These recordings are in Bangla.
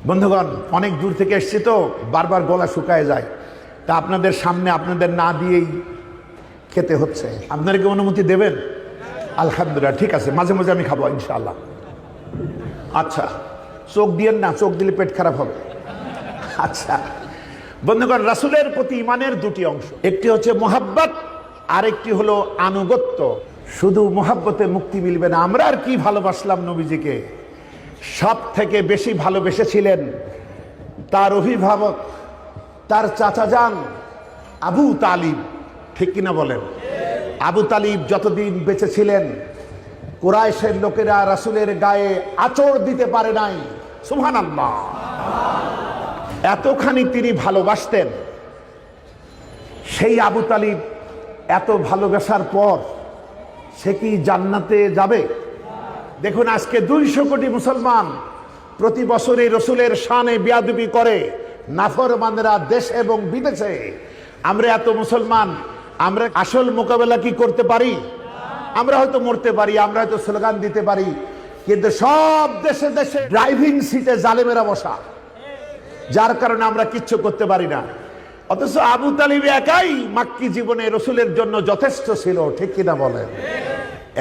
বন্ধুগণ, অনেক দূর থেকে এসছি তো বারবার গলা শুকায় যায়, তা আপনাদের সামনে আপনাদের না দিয়েই খেতে হচ্ছে। আপনারা কি অনুমতি দেবেন? আলহামদুলিল্লাহ, ঠিক আছে, মাঝে মাঝে আমি খাবো ইনশাআল্লাহ। আচ্ছা, চোখ দিয়েন না, চোখ দিলে পেট খারাপ হবে। আচ্ছা বন্ধুগণ, রাসূলের প্রতি ইমানের দুটি অংশ, একটি হচ্ছে মোহাব্বত, আরেকটি হলো আনুগত্য। শুধু মোহাব্বতে মুক্তি মিলবে না। আমরা আর কি ভালোবাসলাম নবীজিকে, সব থেকে বেশি ভালোবেসেছিলেন তার অভিভাবক, তার চাচাজান আবু তালিব। ঠিক কিনা বলেন? আবু তালিব যতদিন বেঁচে ছিলেন কুরাইশের লোকেরা রাসূলের গায়ে আঁচড় দিতে পারে নাই। সুবহানাল্লাহ, এতখানি তিনি ভালোবাসতেন। সেই আবু তালিব এত ভালোবাসার পর সে কি জান্নাতে যাবে? দেখুন, আজকে 200 কোটি মুসলমান প্রতি বছরে রসুলের শানে বেয়াদবি করে, নাফরমানরা দেশে এবং বিদেশে। আমরা এত মুসলমান, আমরা আসল মোকাবেলা কি করতে পারি? আমরা হয়তো মরতে পারি, আমরা হয়তো স্লোগান দিতে পারি, কিন্তু সব দেশে দেশে ড্রাইভিং সিটে জালেমেরা বসা, যার কারণে আমরা কিচ্ছু করতে পারি না। অথচ আবু তালিব একাই মাক্কি জীবনে রসুলের জন্য যথেষ্ট ছিল। ঠিক কিনা বলেন?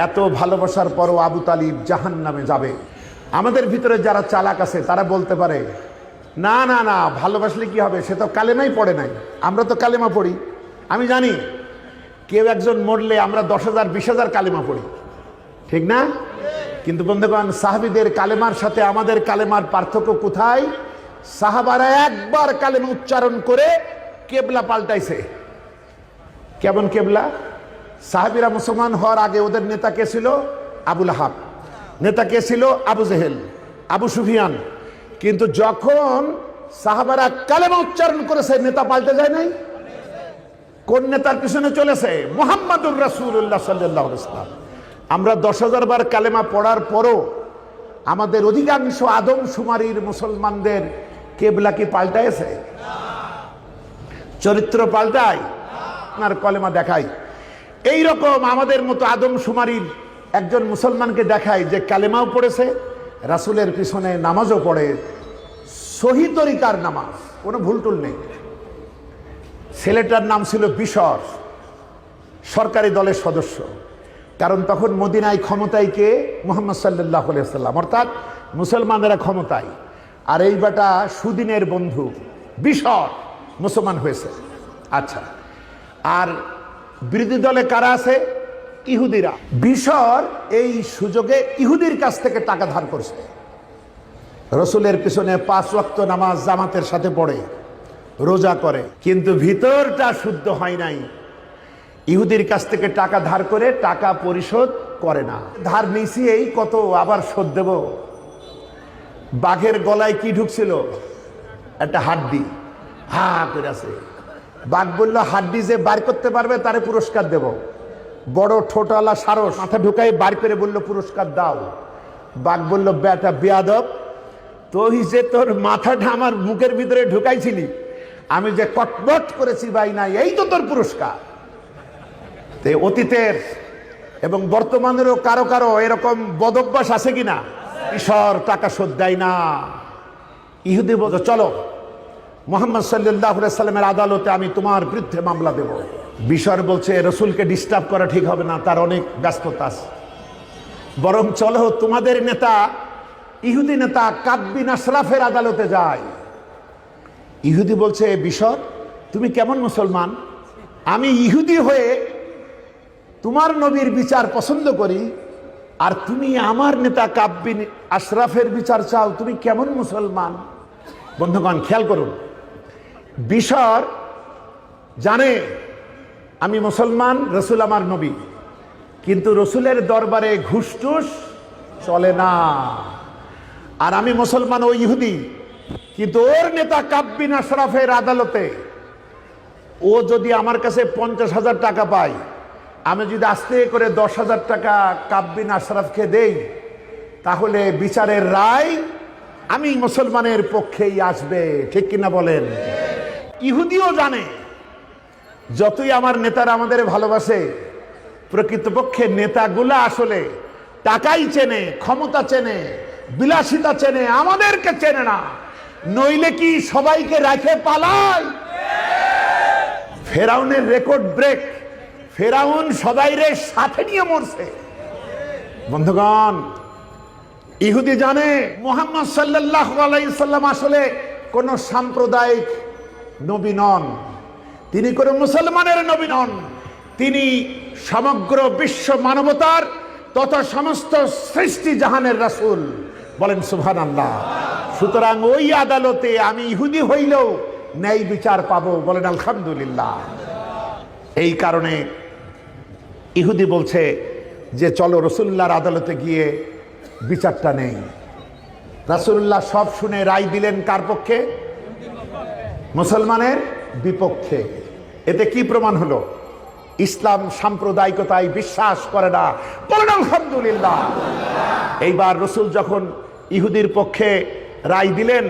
এত ভালোবাসার পরও আবু তালিব জাহান্নামে যাবে। আমাদের ভিতরে যারা চালাক আছে তারা বলতে পারে, না না না, ভালোবাসলে কি হবে, সে তো কালেমাই পড়ে নাই। আমরা তো কালেমা পড়ি। আমি জানি কেউ একজন মরলে আমরা 10,000 20,000 কালেমা পড়ি, ঠিক না? কিন্তু বন্ধুগণ, সাহাবীদের কালেমার সাথে আমাদের কালেমার পার্থক্য কোথায়? সাহাবারা একবার কালেমা উচ্চারণ করে কেবলা পাল্টাইছে। কেমন কেবলা? সাহাবীরা মুসলমান হওয়ার আগে ওদের নেতা কে ছিল? আবু লাহাব। নেতা কে ছিল? আবু জেহেল, আবু সুফিয়ান। কিন্তু যখন সাহাবারা কালেমা উচ্চারণ করেছে, নেতা পাল্টে যায় নাই। কোন নেতার পিছনে চলেছে? মুহাম্মাদুর রাসূলুল্লাহ সাল্লাল্লাহু আলাইহি ওয়াসাল্লাম। আমরা 10,000 বার কালেমা পড়ার পরও আমাদের অধিকাংশ আদমশুমারির মুসলমানদের কেবলা কি পাল্টায়েছে? চরিত্র পাল্টায়, আপনার কলেমা দেখায়। এইরকম আমাদের মতো আদমশুমারির একজন মুসলমানকে দেখায় যে কালেমাও পড়েছে, রাসূলের পিছনে নামাজও পড়ে, সহি তরিকার নামাজ, কোনো ভুলটুল নেই। ছেলেটার নাম ছিল বিশর, সরকারি দলের সদস্য। কারণ তখন মদিনায় ক্ষমতায় কে? মুহাম্মদ সাল্লাল্লাহু আলাইহি ওয়াসাল্লাম, অর্থাৎ মুসলমানেরা ক্ষমতায়। আর এই বেটা সুদিনের বন্ধু বিশর মুসলমান হয়েছে। আচ্ছা, আর বিরোধী দলে কারা আছে? ইহুদিরা। বিশর এই সুযোগে ইহুদির কাছ থেকে টাকা ধার করছে, রসুলের পিছনে 5 ওয়াক্ত নামাজ জামাতের সাথে পড়ে, রোজা করে, কিন্তু ভিতরটা শুদ্ধ হয় নাই। ইহুদির কাছ থেকে টাকা ধার করে টাকা পরিশোধ করে না। ধার নিছি এই কত, আবার শোধ দেব। বাঘের গলায় কি ঢুকছিল? একটা হাড্ডি। হা করে আছে। বাঘ বলল, হাড্ডি যে বার করতে পারবে তারে পুরস্কার দেব। বড় ঠোঁটওয়ালা সারস মাথা ঢুকাই বার করে বলল, পুরস্কার দাও। বাঘ বলল, বেটা বেয়াদব, তুই যে তোর মাথাটা আমার মুখের ভিতরে ঢুকাইছিলি, আমি যে কটমট করেছি ভাই নাই, এই তো তোর পুরস্কার। তে অতীতের এবং বর্তমানেরও কারো কারো এরকম বদভ্যাস আছে কিনা? ঈশ্বর টাকা শোধ দেয় না। ইহুদি বলল, চলো মুহাম্মদ সাল্লাল্লাহু আলাইহি ওয়াসাল্লামের আদালতে আমি তোমার বিরুদ্ধে মামলা দেব। বিশর বলছে, রসুলকে ডিস্টার্ব করা ঠিক হবে না, তার অনেক ব্যস্ততা আছে, বরং চলো তোমাদের নেতা ইহুদি নেতা কাব বিন আশরাফের আদালতে যায়। ইহুদি বলছে, বিশর তুমি কেমন মুসলমান? আমি ইহুদি হয়ে তোমার নবীর বিচার পছন্দ করি, আর তুমি আমার নেতা কাব বিন আশরাফের বিচার চাও, তুমি কেমন মুসলমান? বন্ধুগণ, খেয়াল করুন, বিশর জানে আমি মুসলমান, রসুল আমার নবী, কিন্তু রসুলের দরবারে ঘুষ টুস চলে না। আর আমি মুসলমান, ও ইহুদি, কিন্তু ওর নেতা কাব বিন আশরাফের আদালতে ও যদি আমার কাছে 50,000 টাকা পায়, আমি যদি আস্তে করে 10,000 টাকা কাব বিন আশরাফকে দেই, তাহলে বিচারের রায় আমি মুসলমানের পক্ষেই আসবে। ঠিক কিনা বলেন? ইহুদিও জানে যতই আমার নেতারা আমাদের ভালোবাসে, প্রকৃতপক্ষে নেতাগুলা আসলে টাকাই চেনে, ক্ষমতা চেনে, বিলাসিতা চেনে, আমাদেরকে চেনে না। নইলে কি সবাইকে রাখে পালায়? ফেরাউনের রেকর্ড ব্রেক, ফেরাউন সবাইরে সাথে নিয়ে মরছে। বন্ধুগণ, ইহুদি জানে মুহাম্মদ সাল্লাল্লাহু আলাইহি সাল্লাম আসলে কোন সাম্প্রদায়িক নবী নন, তিনি কোন মুসলমানের নবী নন, তিনি সমগ্র বিশ্ব মানবতার তথা সমস্ত সৃষ্টি জাহানের রাসূল। বলেন সুবহানাল্লাহ। সুতরাং ওই আদালতে আমি ইহুদি হইলেও ন্যায় বিচার পাবো। বলেন আলহামদুলিল্লাহ। এই কারণে ইহুদি বলছে যে চলো রাসূলুল্লাহর আদালতে গিয়ে বিচারটা নেই। রাসূলুল্লাহ সব শুনে রায় দিলেন কার পক্ষে? মুসলমানের বিপক্ষে। এতে কি প্রমাণ হলো? ইসলাম সাম্প্রদায়িকতায় বিশ্বাস করে না। বলেন আলহামদুলিল্লাহ। এইবার রাসূল যখন ইহুদির পক্ষে রায় দিলেন,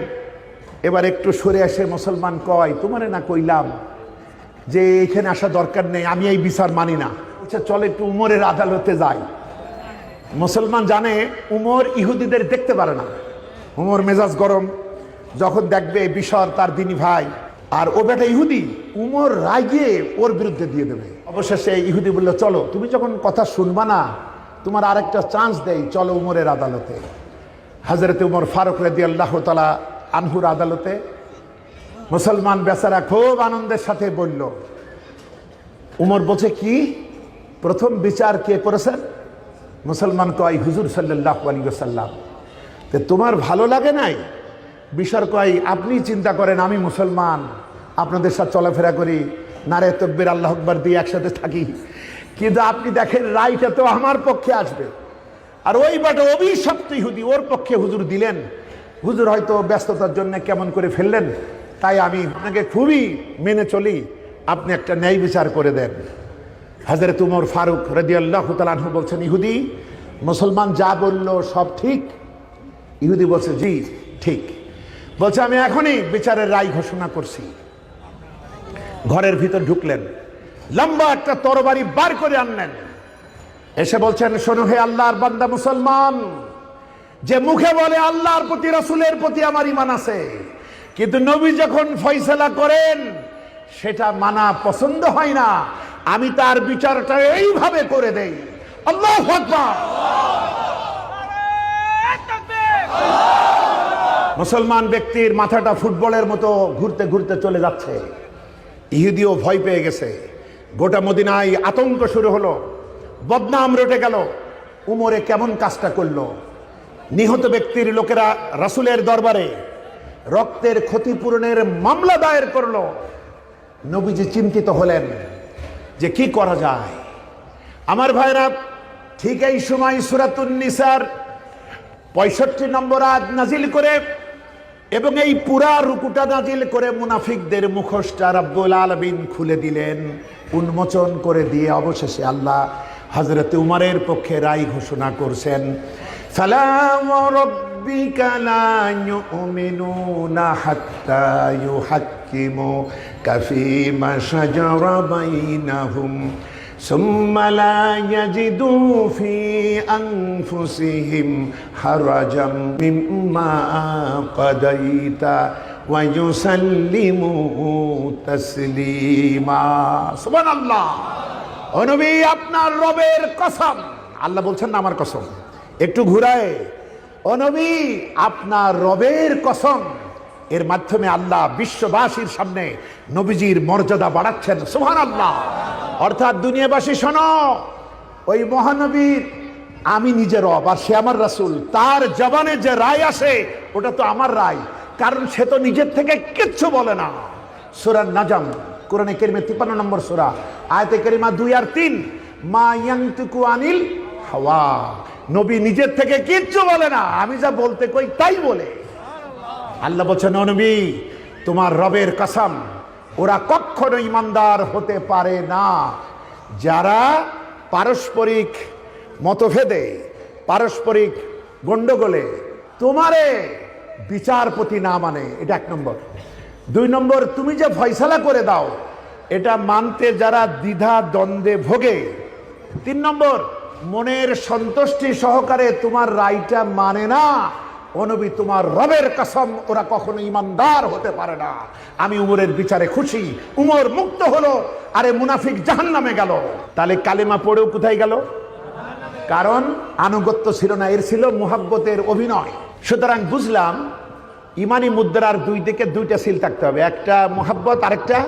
এবার একটু সরে এসে মুসলমান কয়, তোমারে না কইলাম যে এখানে আসা দরকার নেই, আমি এই বিচার মানি না। আচ্ছা চল একটু উমরের আদালতে যাই। মুসলমান জানে উমর ইহুদিদের দেখতে পারে না। উমর মেজাজ গরম, যখন দেখবে বিশর তার দিনী ভাই আর ও বেটা ইহুদি, উমর রাগে ওর বিরুদ্ধে দিয়ে দেবে। অবশেষে ইহুদি বলল, চলো তুমি যখন কথা শুনবা না, তোমার আরেকটা চান্স দেই, চলো উমরের আদালতে। হযরত উমর ফারুক রাদিয়াল্লাহু তাআলা আনহুর আদালতে মুসলমান বেচারা খুব আনন্দের সাথে বলল। উমর বলছে, কি প্রথম বিচার কে করেছেন? মুসলমান কয়, হুজুর সাল্লাল্লাহু আলাইহি ওয়াসাল্লাম। তো তোমার ভালো লাগে নাই? বিশর কয়, আপনি চিন্তা করেন আমি মুসলমান, আপনাদের সাথে চলাফেরা করি, নারে তাকবীর আল্লাহু আকবার দিয়ে একসাথে থাকি, কিন্তু আপনি দেখেন রায়টা তো আমার পক্ষে আসবে। আর ওই বাটা অভিশপ্ত ইহুদি, ওর পক্ষে হুজুর দিলেন। হুজুর হয়তো ব্যস্ততার জন্য কেমন করে ফেললেন, তাই আমি আপনাকে খুবই মেনে চলি, আপনি একটা ন্যায় বিচার করে দেন। হযরত উমর ফারুক রাদিয়াল্লাহু তাআলা আনহু বলছেন, ইহুদি মুসলমান যা বলল সব ঠিক? ইহুদি বলছে, জি ঠিক। বলছে, আমি এখনই বিচারের রায় ঘোষণা করছি। ঘরের ভিতর ঢুকলেন, লম্বা একটা তরবারি বার করে আনলেন, এসে বলছেন, শোনো হে আল্লাহর বান্দা মুসলমান, যে মুখে বলে আল্লাহর প্রতি রাসূলের প্রতি আমার ঈমান আছে, কিন্তু নবী যখন ফয়সালা করেন সেটা মানা পছন্দ হয় না, আমি তার বিচারটা এইভাবে করে দেই। আল্লাহু আকবার। মুসলমান ব্যক্তির মাথাটা ফুটবলের মতো ঘুরতে ঘুরতে চলে যাচ্ছে। ইহুদিও ভয় পেয়ে গেছে, গোটা মদিনায় আতঙ্ক শুরু হলো, বদনাম রটে গেল। উমরে কেমন কাজটা করলো? নিহত ব্যক্তির লোকেরা রাসূলের দরবারে রক্তের ক্ষতিপূরণের মামলা দায়ের করলো। নবীজি চিন্তিত হলেন যে কি করা যায়। আমার ভাইরা, ঠিক এই সময় সূরাতুন নিসার 65 নম্বর আয়াত নাজিল করে এবং এই পুরা রুকুটা নাজিল করে মুনাফিকদের মুখোশটা রব্বুল আলামিন খুলে দিলেন, উন্মোচন করে দিয়ে অবশেষে আল্লাহ হযরত উমরের পক্ষে রায় ঘোষণা করছেন। ফালা ওয়া রাব্বিকা লা ইউমিনুনা হাত্তা ইউহাক্কিমুকা ফীমা শাজারা বাইনাহুম সুম্মা লা ইয়াজিদু ফি আনফুসিহিম হারাজাম মিম্মা কাদাইতা ওয়া ইউসাল্লিমু তাসলিমা। সুবহানাল্লাহ। ও নবী, আপনার রবের কসম, আল্লাহ বলছেন না আমার কসম, একটু ঘুরায়, ও নবী আপনার রবের কসম, এর মাধ্যমে আল্লাহ বিশ্ববাসীর সামনে নবীজির মর্যাদা বাড়াচ্ছেন। সুবহানাল্লাহ। অর্থাৎ দুনিয়াবাসী শোনো, ওই মহানবীর আমি নিজের রব আর সে আমার রাসূল, তার জবানে যে রায় আসে ওটা তো আমার রায়, কারণ সে তো নিজের থেকে কিচ্ছু বলে না। সূরা নাজম, কোরআনে কারীমে 53 নম্বর সূরা, আয়াতে কারিমা 2 আর 3, মা ইয়ানতিকু আনিল হাওয়া, নবী নিজের থেকে কিচ্ছু বলে না, আমি যা বলতে কই তাই বলে। আল্লাহ বলছেন, ও নবী তোমার রবের কসম, ওরা কখনো ঈমানদার হতে পারে না যারা পারস্পরিক মতভেদে, পারস্পরিক গন্ডগোলে তোমারে বিচারপতি না মানে। এটা 1 নম্বর। 2 নম্বর, তুমি যে ফয়সালা করে দাও এটা মানতে যারা দ্বিধা দ্বন্দ্বে ভোগে। 3 নম্বর, মনের সন্তুষ্টি সহকারে তোমার রায়টা মানে না, ও নবী, তোমার রবের কসম, ওরা কখনো ইমানদার হতে পারে না। আমি উমরের বিচারে খুশি, উমর মুক্ত হলো, আরে মুনাফিক জাহান্নামে গেল। তাহলে কালেমা পড়েও কোথায় গেল? কারণ আনুগত্য ছিল না, এর ছিল মুহাব্বতের অভিনয়। সুতরাং বুঝলাম ইমানি মুদ্রার দুই দিকে দুইটা সিল থাকতে হবে, একটা মুহাব্বত, আরেকটা